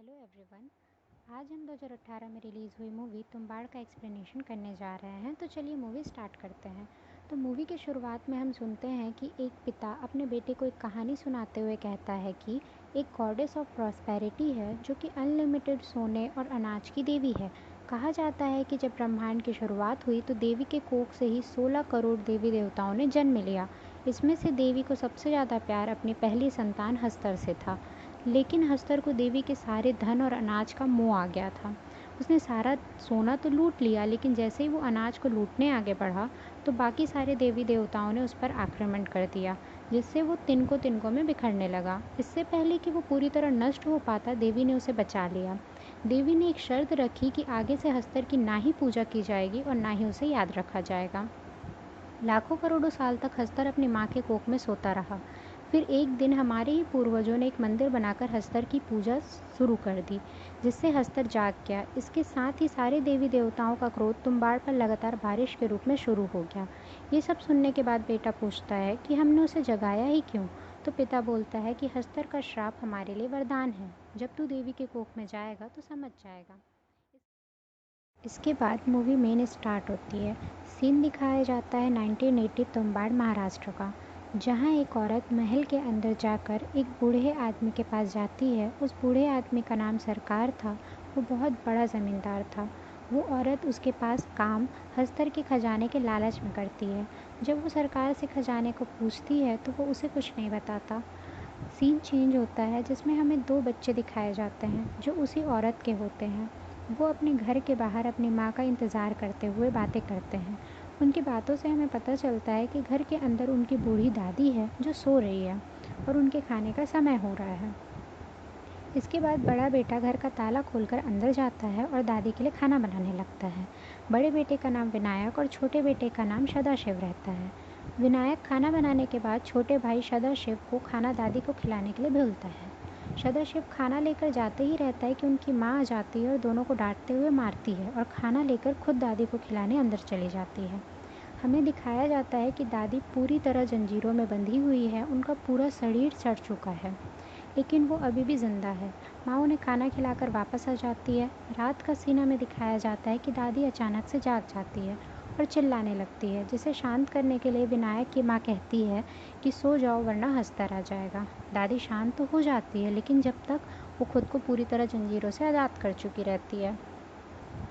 Hello everyone. आज हम 2018 में रिलीज़ हुई मूवी तुम्बाड़ का एक्सप्लेनेशन करने जा रहे हैं। तो चलिए मूवी स्टार्ट करते हैं। तो मूवी की शुरुआत में हम सुनते हैं कि एक पिता अपने बेटे को एक कहानी सुनाते हुए कहता है कि एक गॉडेस ऑफ प्रॉस्पेरिटी है जो कि अनलिमिटेड सोने और अनाज की देवी है। कहा जाता है कि जब ब्रह्मांड की शुरुआत हुई तो देवी के कोख से ही 16 करोड़ देवी देवताओं ने जन्म लिया। इसमें से देवी को सबसे ज़्यादा प्यार अपनी पहली संतान हस्तर से था। लेकिन हस्तर को देवी के सारे धन और अनाज का मोह आ गया था। उसने सारा सोना तो लूट लिया, लेकिन जैसे ही वो अनाज को लूटने आगे बढ़ा तो बाकी सारे देवी देवताओं ने उस पर आक्रमण कर दिया, जिससे वो तिनको तिनको में बिखरने लगा। इससे पहले कि वो पूरी तरह नष्ट हो पाता, देवी ने उसे बचा लिया। देवी ने एक शर्त रखी कि आगे से हस्तर की ना ही पूजा की जाएगी और ना ही उसे याद रखा जाएगा। लाखों करोड़ों साल तक हस्तर अपनी माँ के कोख में सोता रहा। फिर एक दिन हमारे ही पूर्वजों ने एक मंदिर बनाकर हस्तर की पूजा शुरू कर दी, जिससे हस्तर जाग गया। इसके साथ ही सारे देवी देवताओं का क्रोध तुम्बाड़ पर लगातार बारिश के रूप में शुरू हो गया। ये सब सुनने के बाद बेटा पूछता है कि हमने उसे जगाया ही क्यों। तो पिता बोलता है कि हस्तर का श्राप हमारे लिए वरदान है। जब तू देवी के कोख में जाएगा तो समझ जाएगा। इसके बाद मूवी मेन स्टार्ट होती है। सीन दिखाया जाता है 1980 तुम्बाड़ महाराष्ट्र का, जहां एक औरत महल के अंदर जाकर एक बूढ़े आदमी के पास जाती है। उस बूढ़े आदमी का नाम सरकार था। वो बहुत बड़ा ज़मींदार था। वो औरत उसके पास काम हस्तर के खजाने के लालच में करती है। जब वो सरकार से खजाने को पूछती है तो वो उसे कुछ नहीं बताता। सीन चेंज होता है जिसमें हमें दो बच्चे दिखाए जाते हैं जो उसी औरत के होते हैं। वो अपने घर के बाहर अपनी माँ का इंतज़ार करते हुए बातें करते हैं। उनकी बातों से हमें पता चलता है कि घर के अंदर उनकी बूढ़ी दादी है जो सो रही है और उनके खाने का समय हो रहा है। इसके बाद बड़ा बेटा घर का ताला खोलकर अंदर जाता है और दादी के लिए खाना बनाने लगता है। बड़े बेटे का नाम विनायक और छोटे बेटे का नाम सदाशिव रहता है। विनायक खाना बनाने के बाद छोटे भाई सदाशिव को खाना दादी को खिलाने के लिए भेजता है। सदाशिव खाना लेकर जाते ही रहता है कि उनकी माँ आ जाती है और दोनों को डांटते हुए मारती है और खाना लेकर खुद दादी को खिलाने अंदर चली जाती है। हमें दिखाया जाता है कि दादी पूरी तरह जंजीरों में बंधी हुई है। उनका पूरा शरीर सड़ चुका है, लेकिन वो अभी भी जिंदा है। माँ उन्हें खाना खिलाकर वापस आ जाती है। रात का सीन हमें दिखाया जाता है कि दादी अचानक से जाग जाती है और चिल्लाने लगती है, जिसे शांत करने के लिए विनायक की माँ कहती है कि सो जाओ वरना हस्तर आ जाएगा। दादी शांत तो हो जाती है, लेकिन जब तक वो खुद को पूरी तरह जंजीरों से आज़ाद कर चुकी रहती है।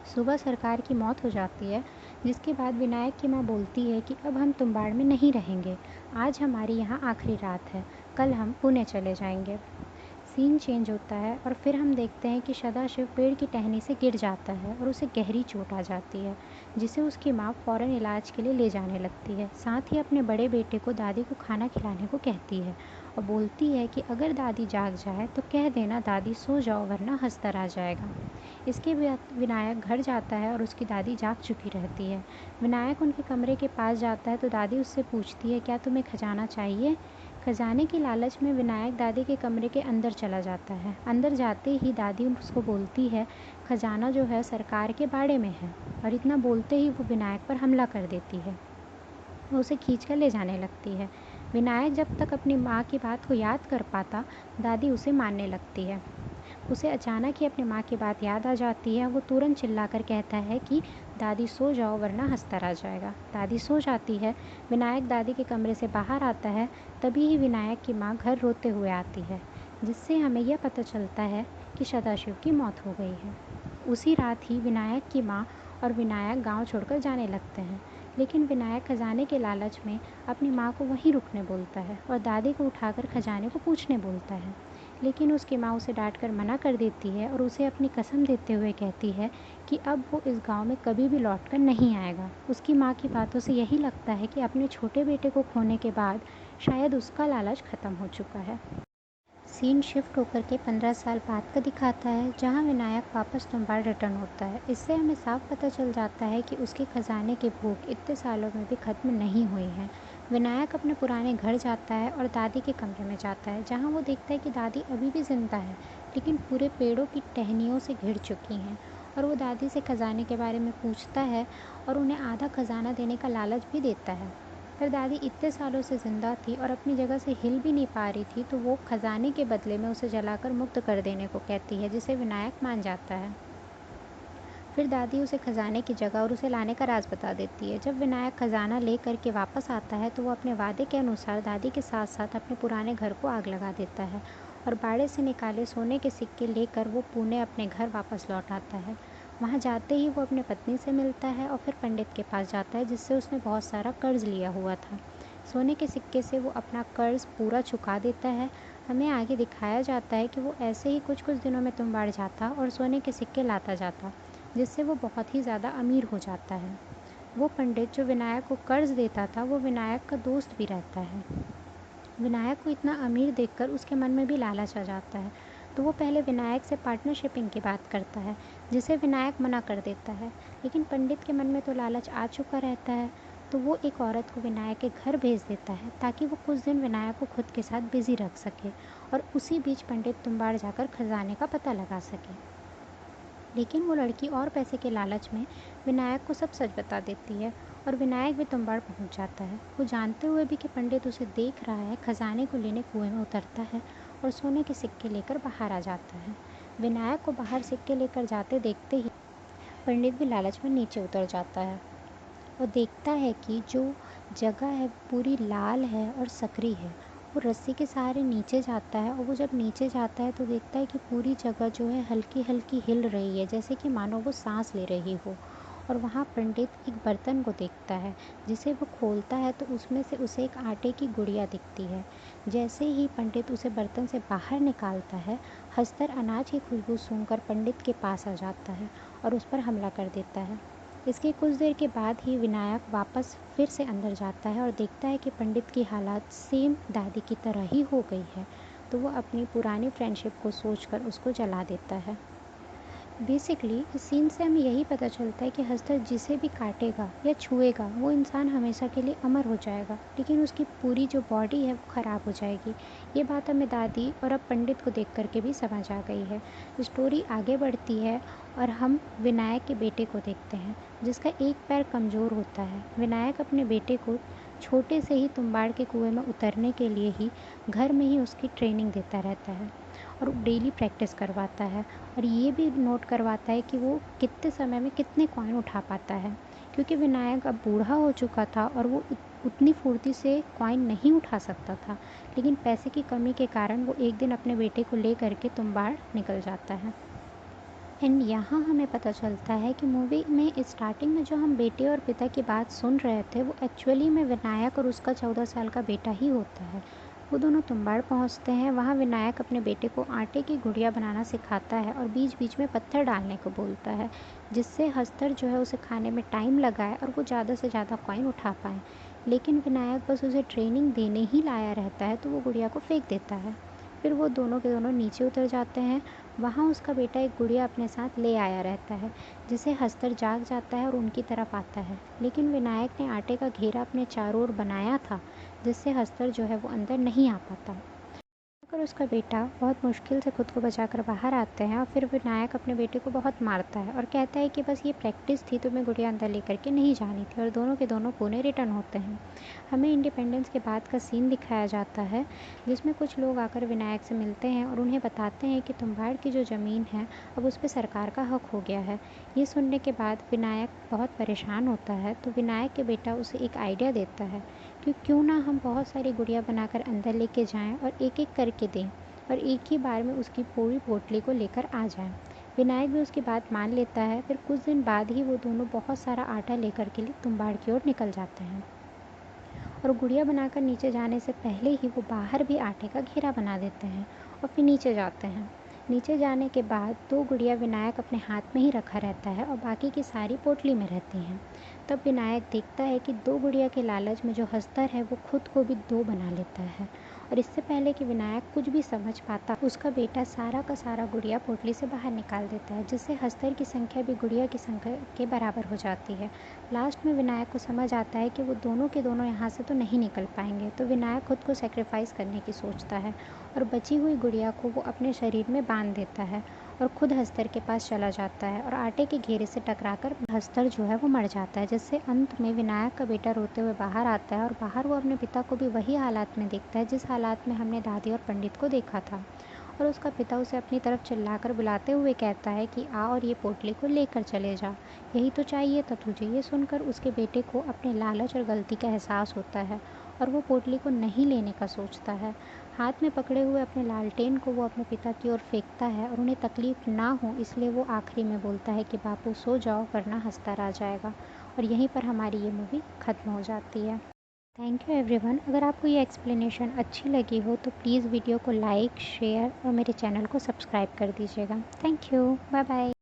सुबह सरकार की मौत हो जाती है, जिसके बाद विनायक की माँ बोलती है कि अब हम तुम्बाड़ में नहीं रहेंगे। आज हमारी यहाँ आखिरी रात है, कल हम पुणे चले जाएंगे। सीन चेंज होता है और फिर हम देखते हैं कि सदाशिव पेड़ की टहनी से गिर जाता है और उसे गहरी चोट आ जाती है, जिसे उसकी माँ फ़ौरन इलाज के लिए ले जाने लगती है। साथ ही अपने बड़े बेटे को दादी को खाना खिलाने को कहती है और बोलती है कि अगर दादी जाग जाए तो कह देना दादी सो जाओ वरना हस्तर आ जाएगा। इसके बाद विनायक घर जाता है और उसकी दादी जाग चुकी रहती है। विनायक उनके कमरे के पास जाता है तो दादी उससे पूछती है, क्या तुम्हें खजाना चाहिए? खजाने की लालच में विनायक दादी के कमरे के अंदर चला जाता है। अंदर जाते ही दादी उसको बोलती है, खजाना जो है सरकार के बाड़े में है। और इतना बोलते ही वो विनायक पर हमला कर देती है। वो उसे खींच कर ले जाने लगती है। विनायक जब तक अपनी माँ की बात को याद कर पाता, दादी उसे मारने लगती है। उसे अचानक ही अपनी माँ की बात याद आ जाती है। वो तुरंत चिल्लाकर कहता है कि दादी सो जाओ वरना हस्तर आ जाएगा। दादी सो जाती है। विनायक दादी के कमरे से बाहर आता है। तभी ही विनायक की माँ घर रोते हुए आती है, जिससे हमें यह पता चलता है कि सदाशिव की मौत हो गई है। उसी रात ही विनायक की माँ और विनायक गांव छोड़कर जाने लगते हैं, लेकिन विनायक खजाने के लालच में अपनी माँ को वहीं रुकने बोलता है और दादी को उठाकर खजाने को पूछने बोलता है। लेकिन उसकी माँ उसे डांटकर मना कर देती है और उसे अपनी कसम देते हुए कहती है कि अब वो इस गांव में कभी भी लौटकर नहीं आएगा। उसकी माँ की बातों से यही लगता है कि अपने छोटे बेटे को खोने के बाद शायद उसका लालच ख़त्म हो चुका है। सीन शिफ्ट होकर के 15 साल बाद का दिखाता है, जहां विनायक वापस तुम्बाड़ रिटर्न होता है। इससे हमें साफ पता चल जाता है कि उसके खजाने की भूख इतने सालों में भी ख़त्म नहीं हुई है। विनायक अपने पुराने घर जाता है और दादी के कमरे में जाता है, जहां वो देखता है कि दादी अभी भी जिंदा है, लेकिन पूरे पेड़ों की टहनियों से घिर चुकी हैं। और वो दादी से खजाने के बारे में पूछता है और उन्हें आधा खजाना देने का लालच भी देता है। पर दादी इतने सालों से ज़िंदा थी और अपनी जगह से हिल भी नहीं पा रही थी, तो वो खजाने के बदले में उसे जलाकर मुक्त कर देने को कहती है, जिसे विनायक मान जाता है। फिर दादी उसे खजाने की जगह और उसे लाने का राज बता देती है। जब विनायक खजाना ले करके वापस आता है तो वो अपने वादे के अनुसार दादी के साथ साथ अपने पुराने घर को आग लगा देता है और बाड़े से निकाले सोने के सिक्के लेकर वो पुणे अपने घर वापस लौट आता है। वहाँ जाते ही वो अपने पत्नी से मिलता है और फिर पंडित के पास जाता है, जिससे उसने बहुत सारा कर्ज लिया हुआ था। सोने के सिक्के से वो अपना कर्ज पूरा चुका देता है। हमें आगे दिखाया जाता है कि वो ऐसे ही कुछ कुछ दिनों में तुम्बाड़ जाता और सोने के सिक्के लाता जाता, जिससे वो बहुत ही ज़्यादा अमीर हो जाता है। वो पंडित जो विनायक को कर्ज देता था, वो विनायक का दोस्त भी रहता है। विनायक को इतना अमीर देखकर उसके मन में भी लालच आ जाता है, तो वो पहले विनायक से पार्टनरशिपिंग की बात करता है, जिसे विनायक मना कर देता है। लेकिन पंडित के मन में तो लालच आ चुका रहता है, तो वो एक औरत को विनायक के घर भेज देता है ताकि वो कुछ दिन विनायक को खुद के साथ बिजी रख सके और उसी बीच पंडित तुम्बाड़ जाकर खजाने का पता लगा सके। लेकिन वो लड़की और पैसे के लालच में विनायक को सब सच बता देती है और विनायक भी तुम्बाड़ पहुंच जाता है। वो जानते हुए भी कि पंडित उसे देख रहा है, खजाने को लेने कुएं में उतरता है और सोने के सिक्के लेकर बाहर आ जाता है। विनायक को बाहर सिक्के लेकर जाते देखते ही पंडित भी लालच में नीचे उतर जाता है और देखता है कि जो जगह है पूरी लाल है और सकरी है। वो रस्सी के सहारे नीचे जाता है और वो जब नीचे जाता है तो देखता है कि पूरी जगह जो है हल्की हल्की हिल रही है, जैसे कि मानो वो सांस ले रही हो। और वहाँ पंडित एक बर्तन को देखता है, जिसे वो खोलता है तो उसमें से उसे एक आटे की गुड़िया दिखती है। जैसे ही पंडित उसे बर्तन से बाहर निकालता है, हस्तर अनाज की खुशबू सूंघकर पंडित के पास आ जाता है और उस पर हमला कर देता है। इसके कुछ देर के बाद ही विनायक वापस फिर से अंदर जाता है और देखता है कि पंडित की हालत सेम दादी की तरह ही हो गई है, तो वो अपनी पुरानी फ्रेंडशिप को सोचकर उसको जला देता है। बेसिकली इस सीन से हमें यही पता चलता है कि हस्तर जिसे भी काटेगा या छुएगा वो इंसान हमेशा के लिए अमर हो जाएगा, लेकिन उसकी पूरी जो बॉडी है वो ख़राब हो जाएगी। ये बात हमें दादी और अब पंडित को देख करके भी समझ आ गई है। स्टोरी आगे बढ़ती है और हम विनायक के बेटे को देखते हैं, जिसका एक पैर कमज़ोर होता है। विनायक अपने बेटे को छोटे से ही तुम्बाड़ के कुएं में उतरने के लिए ही घर में ही उसकी ट्रेनिंग देता रहता है और डेली प्रैक्टिस करवाता है और ये भी नोट करवाता है कि वो कितने समय में कितने कॉइन उठा पाता है, क्योंकि विनायक अब बूढ़ा हो चुका था और वो उतनी फुर्ती से कॉइन नहीं उठा सकता था। लेकिन पैसे की कमी के कारण वो एक दिन अपने बेटे को ले करके तुम्बाड़ निकल जाता है। एंड यहाँ हमें पता चलता है कि मूवी में स्टार्टिंग में जो हम बेटे और पिता की बात सुन रहे थे, वो एक्चुअली में विनायक और उसका 14 साल का बेटा ही होता है। वो दोनों तुम्बाड़ पहुँचते हैं। वहाँ विनायक अपने बेटे को आटे की गुड़िया बनाना सिखाता है और बीच बीच में पत्थर डालने को बोलता है, जिससे हस्तर जो है उसे खाने में टाइम लगाए और वो ज़्यादा से ज़्यादा कॉइन उठा पाए। लेकिन विनायक बस उसे ट्रेनिंग देने ही लाया रहता है, तो वो गुड़िया को फेंक देता है। फिर वो दोनों के दोनों नीचे उतर जाते हैं। वहाँ उसका बेटा एक गुड़िया अपने साथ ले आया रहता है, जिसे हस्तर जाग जाता है और उनकी तरफ आता है। लेकिन विनायक ने आटे का घेरा अपने चारों ओर बनाया था, जिससे हस्तर जो है वो अंदर नहीं आ पाता। और उसका बेटा बहुत मुश्किल से खुद को बचाकर बाहर आते हैं और फिर विनायक अपने बेटे को बहुत मारता है और कहता है कि बस ये प्रैक्टिस थी, तुम्हें गुड़िया अंदर लेकर के नहीं जानी थी, और दोनों के दोनों पुणे रिटर्न होते हैं। हमें इंडिपेंडेंस के बाद का सीन दिखाया जाता है, जिसमें कुछ लोग आकर विनायक से मिलते हैं और उन्हें बताते हैं कि तुम्बाड़ की जो ज़मीन है अब उस पर सरकार का हक हो गया है। ये सुनने के बाद विनायक बहुत परेशान होता है, तो विनायक के बेटा उसे एक आइडिया देता है कि क्यों ना हम बहुत सारी गुड़िया बनाकर अंदर लेके जाएं और एक एक करके दें और एक ही बार में उसकी पूरी पोटली को लेकर आ जाएं। विनायक भी उसकी बात मान लेता है। फिर कुछ दिन बाद ही वो दोनों बहुत सारा आटा लेकर के लिए तुम्बाड़ की ओर निकल जाते हैं और गुड़िया बनाकर नीचे जाने से पहले ही वो बाहर भी आटे का घेरा बना देते हैं और फिर नीचे जाते हैं। नीचे जाने के बाद दो गुड़िया विनायक अपने हाथ में ही रखा रहता है और बाकी की सारी पोटली में रहती हैं। तब विनायक देखता है कि दो गुड़िया के लालच में जो हस्तर है वो खुद को भी दो बना लेता है, और इससे पहले कि विनायक कुछ भी समझ पाता, उसका बेटा सारा का सारा गुड़िया पोटली से बाहर निकाल देता है, जिससे हस्तर की संख्या भी गुड़िया की संख्या के बराबर हो जाती है। लास्ट में विनायक को समझ आता है कि वो दोनों के दोनों यहाँ से तो नहीं निकल पाएंगे, तो विनायक खुद को सेक्रीफाइस करने की सोचता है और बची हुई गुड़िया को वो अपने शरीर में बांध देता है और खुद हस्तर के पास चला जाता है और आटे के घेरे से टकराकर हस्तर जो है वो मर जाता है, जिससे अंत में विनायक का बेटा रोते हुए बाहर आता है और बाहर वो अपने पिता को भी वही हालात में देखता है जिस हालात में हमने दादी और पंडित को देखा था। और उसका पिता उसे अपनी तरफ चिल्लाकर बुलाते हुए कहता है कि आ और ये पोटली को लेकर चले जा, यही तो चाहिए था तुझे। ये सुनकर उसके बेटे को अपने लालच और गलती का एहसास होता है और वो पोटली को नहीं लेने का सोचता है। हाथ में पकड़े हुए अपने लालटेन को वो अपने पिता की ओर फेंकता है और उन्हें तकलीफ ना हो इसलिए वो आखिरी में बोलता है कि बापू सो जाओ वरना हस्तर आ जाएगा। और यहीं पर हमारी ये मूवी ख़त्म हो जाती है। Thank you everyone. अगर आपको ये एक्सप्लेनेशन अच्छी लगी हो तो प्लीज़ वीडियो को लाइक शेयर और मेरे चैनल को सब्सक्राइब कर दीजिएगा। Thank you. Bye bye.